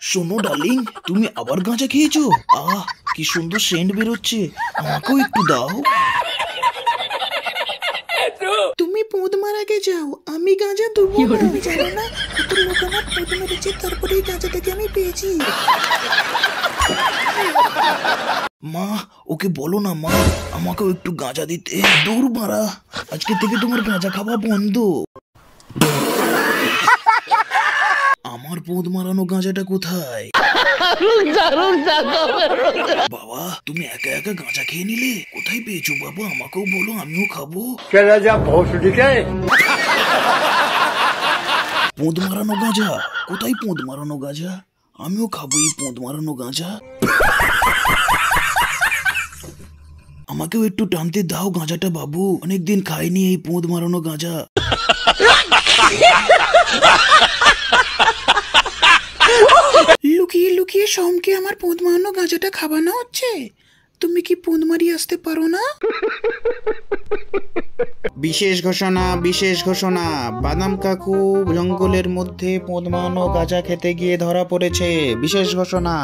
শোনো ডার্লিং, তুমি আবার গাঁজা খেয়েছো? আহ, কি সুন্দর সেন্ট বেরোচ্ছে, আমাকেও একটু দাও। তুমি পোদ মারাকে যাও, আমি গাঁজা দেবো না। তুমি জানো না কত লোক আমার পোদ মেরেছে, তারপরে এই গাঁজাটাকে আমি পেয়েছি। মা, ওকে বলো না মা, আমাকেও একটু গাঁজা দিতে। দূর মারা, আজকে থেকে তোমার গাঁজা খাওয়া বন্ধ। আমার পোদ মারানো গাঁজাটা কোথায়? বাবা, তুমি একা একা গাঁজা খেয়ে নিলে? কোথায় পেয়েছো বাবা? আমাকেও বলো, আমিও খাবো। পোদ মারানো গাঁজা কোথায়? পোদ মারানো গাঁজা, আমিও খাবো এই পোদ মারানো গাঁজা। আমাকেও একটু টানতে দাও গাঁজাটা বাবু, অনেকদিন খাইনি এই পোদ মারানো গাঁজা। লুকিয়ে লুকিয়ে সোমকে আমার পোদ মারানো গাঁজাটা খাওয়ানো হচ্ছে। তুমি কি পোদ মারিয়ে আসতে পারো না? বিশেষ ঘোষণা, বিশেষ ঘোষণা, বাদাম কাকু জঙ্গলের মধ্যে পোদ মারানো গাঁজা খেতে গিয়ে ধরা পড়েছে। বিশেষ ঘোষণা।